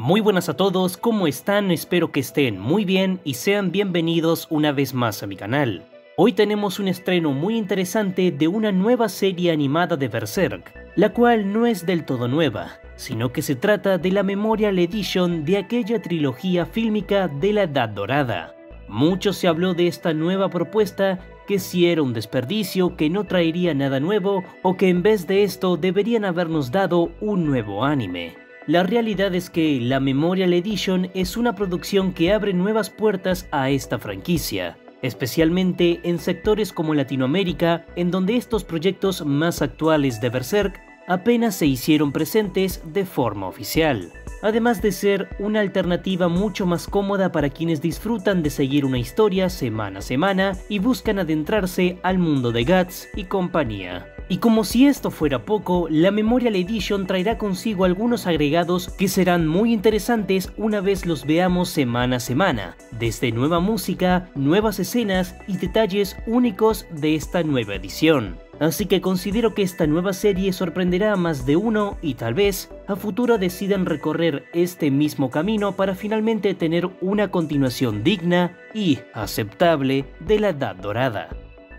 Muy buenas a todos, ¿cómo están? Espero que estén muy bien y sean bienvenidos una vez más a mi canal. Hoy tenemos un estreno muy interesante de una nueva serie animada de Berserk, la cual no es del todo nueva, sino que se trata de la Memorial Edition de aquella trilogía fílmica de la Edad Dorada. Mucho se habló de esta nueva propuesta, que si era un desperdicio, que no traería nada nuevo o que en vez de esto deberían habernos dado un nuevo anime. La realidad es que la Memorial Edition es una producción que abre nuevas puertas a esta franquicia, especialmente en sectores como Latinoamérica, en donde estos proyectos más actuales de Berserk apenas se hicieron presentes de forma oficial, además de ser una alternativa mucho más cómoda para quienes disfrutan de seguir una historia semana a semana y buscan adentrarse al mundo de Guts y compañía. Y como si esto fuera poco, la Memorial Edition traerá consigo algunos agregados que serán muy interesantes una vez los veamos semana a semana, desde nueva música, nuevas escenas y detalles únicos de esta nueva edición. Así que considero que esta nueva serie sorprenderá a más de uno y tal vez a futuro decidan recorrer este mismo camino para finalmente tener una continuación digna y aceptable de la Edad Dorada.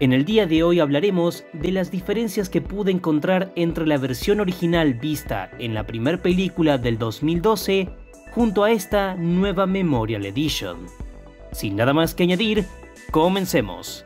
En el día de hoy hablaremos de las diferencias que pude encontrar entre la versión original vista en la primera película del 2012 junto a esta nueva Memorial Edition. Sin nada más que añadir, comencemos.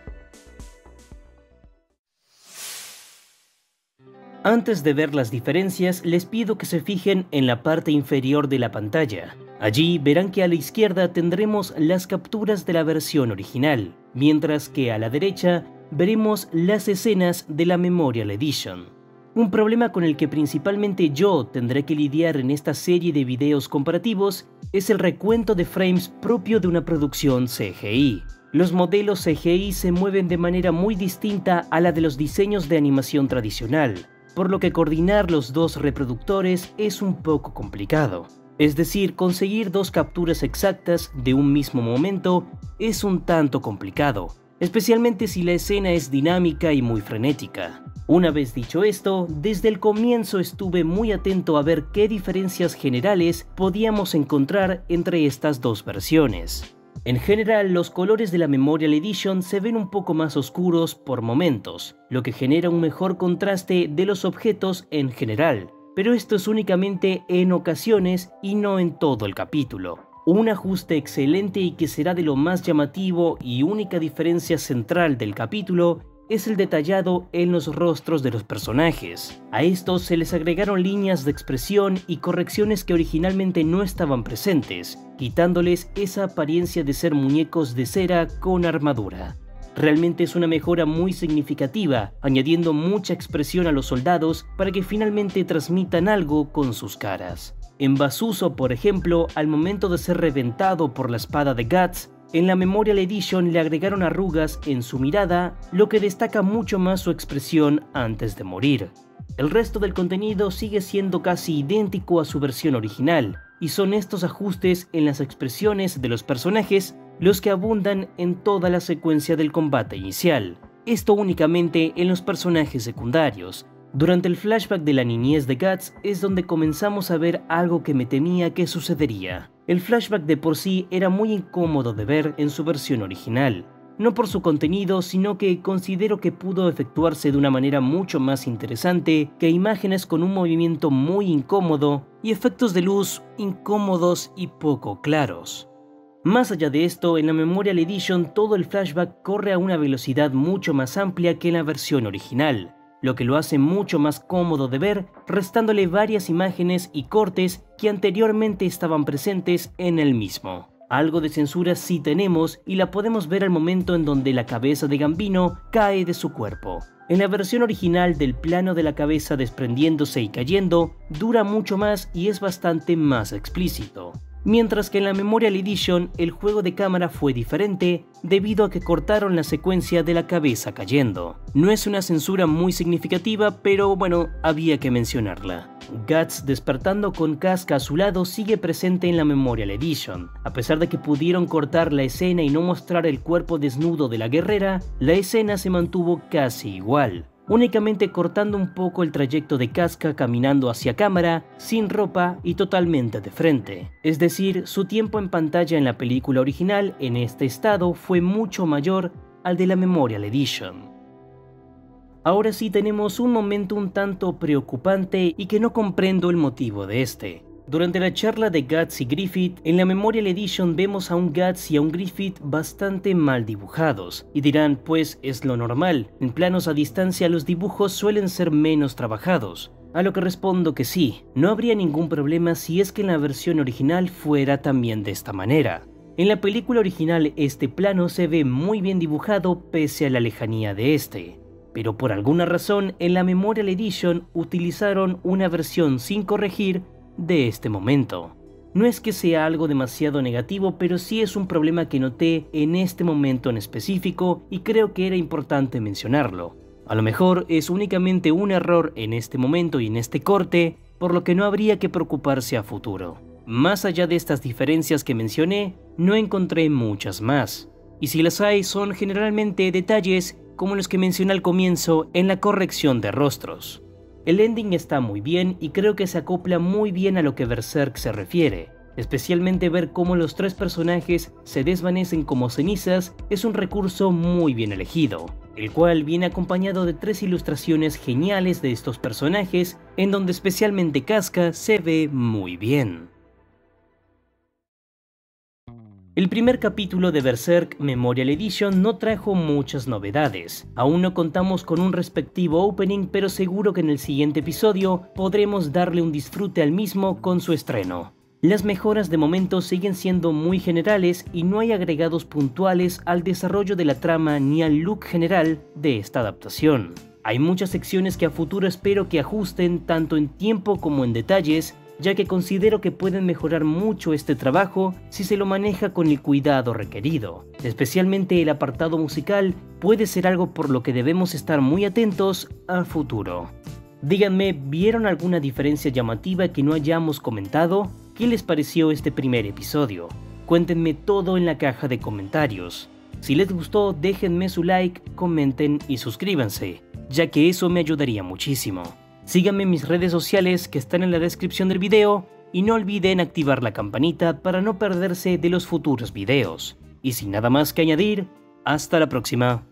Antes de ver las diferencias, les pido que se fijen en la parte inferior de la pantalla. Allí verán que a la izquierda tendremos las capturas de la versión original, mientras que a la derecha veremos las escenas de la Memorial Edition. Un problema con el que principalmente yo tendré que lidiar en esta serie de videos comparativos es el recuento de frames propio de una producción CGI. Los modelos CGI se mueven de manera muy distinta a la de los diseños de animación tradicional, por lo que coordinar los dos reproductores es un poco complicado. Es decir, conseguir dos capturas exactas de un mismo momento es un tanto complicado, especialmente si la escena es dinámica y muy frenética. Una vez dicho esto, desde el comienzo estuve muy atento a ver qué diferencias generales podíamos encontrar entre estas dos versiones. En general, los colores de la Memorial Edition se ven un poco más oscuros por momentos, lo que genera un mejor contraste de los objetos en general, pero esto es únicamente en ocasiones y no en todo el capítulo. Un ajuste excelente y que será de lo más llamativo y única diferencia central del capítulo es el detallado en los rostros de los personajes. A estos se les agregaron líneas de expresión y correcciones que originalmente no estaban presentes, quitándoles esa apariencia de ser muñecos de cera con armadura. Realmente es una mejora muy significativa, añadiendo mucha expresión a los soldados para que finalmente transmitan algo con sus caras. En Bazuzo, por ejemplo, al momento de ser reventado por la espada de Guts, en la Memorial Edition le agregaron arrugas en su mirada, lo que destaca mucho más su expresión antes de morir. El resto del contenido sigue siendo casi idéntico a su versión original, y son estos ajustes en las expresiones de los personajes los que abundan en toda la secuencia del combate inicial. Esto únicamente en los personajes secundarios. Durante el flashback de la niñez de Guts es donde comenzamos a ver algo que me temía que sucedería. El flashback de por sí era muy incómodo de ver en su versión original, no por su contenido, sino que considero que pudo efectuarse de una manera mucho más interesante que imágenes con un movimiento muy incómodo y efectos de luz incómodos y poco claros. Más allá de esto, en la Memorial Edition todo el flashback corre a una velocidad mucho más amplia que en la versión original, lo que lo hace mucho más cómodo de ver, restándole varias imágenes y cortes que anteriormente estaban presentes en el mismo. Algo de censura sí tenemos y la podemos ver al momento en donde la cabeza de Gambino cae de su cuerpo. En la versión original del plano de la cabeza desprendiéndose y cayendo dura mucho más y es bastante más explícito. Mientras que en la Memorial Edition el juego de cámara fue diferente debido a que cortaron la secuencia de la cabeza cayendo. No es una censura muy significativa, pero bueno, había que mencionarla. Guts despertando con Casca a su lado sigue presente en la Memorial Edition. A pesar de que pudieron cortar la escena y no mostrar el cuerpo desnudo de la guerrera, la escena se mantuvo casi igual. únicamente cortando un poco el trayecto de Casca caminando hacia cámara, sin ropa y totalmente de frente. Es decir, su tiempo en pantalla en la película original en este estado fue mucho mayor al de la Memorial Edition. Ahora sí tenemos un momento un tanto preocupante y que no comprendo el motivo de este. Durante la charla de Guts y Griffith, en la Memorial Edition vemos a un Guts y a un Griffith bastante mal dibujados, y dirán, pues es lo normal, en planos a distancia los dibujos suelen ser menos trabajados. A lo que respondo que sí, no habría ningún problema si es que en la versión original fuera también de esta manera. En la película original este plano se ve muy bien dibujado pese a la lejanía de este. Pero por alguna razón en la Memorial Edition utilizaron una versión sin corregir de este momento. No es que sea algo demasiado negativo, pero sí es un problema que noté en este momento en específico y creo que era importante mencionarlo. A lo mejor es únicamente un error en este momento y en este corte, por lo que no habría que preocuparse a futuro. Más allá de estas diferencias que mencioné, no encontré muchas más. Y si las hay, son generalmente detalles como los que mencioné al comienzo en la corrección de rostros. El ending está muy bien y creo que se acopla muy bien a lo que Berserk se refiere. Especialmente ver cómo los tres personajes se desvanecen como cenizas es un recurso muy bien elegido, el cual viene acompañado de 3 ilustraciones geniales de estos personajes, en donde especialmente Casca se ve muy bien. El primer capítulo de Berserk Memorial Edition no trajo muchas novedades. Aún no contamos con un respectivo opening, pero seguro que en el siguiente episodio podremos darle un disfrute al mismo con su estreno. Las mejoras de momento siguen siendo muy generales y no hay agregados puntuales al desarrollo de la trama ni al look general de esta adaptación. Hay muchas secciones que a futuro espero que ajusten tanto en tiempo como en detalles, ya que considero que pueden mejorar mucho este trabajo si se lo maneja con el cuidado requerido. Especialmente el apartado musical puede ser algo por lo que debemos estar muy atentos a futuro. Díganme, ¿vieron alguna diferencia llamativa que no hayamos comentado? ¿Qué les pareció este primer episodio? Cuéntenme todo en la caja de comentarios. Si les gustó, déjenme su like, comenten y suscríbanse, ya que eso me ayudaría muchísimo. Síganme en mis redes sociales que están en la descripción del video y no olviden activar la campanita para no perderse de los futuros videos. Y sin nada más que añadir, hasta la próxima.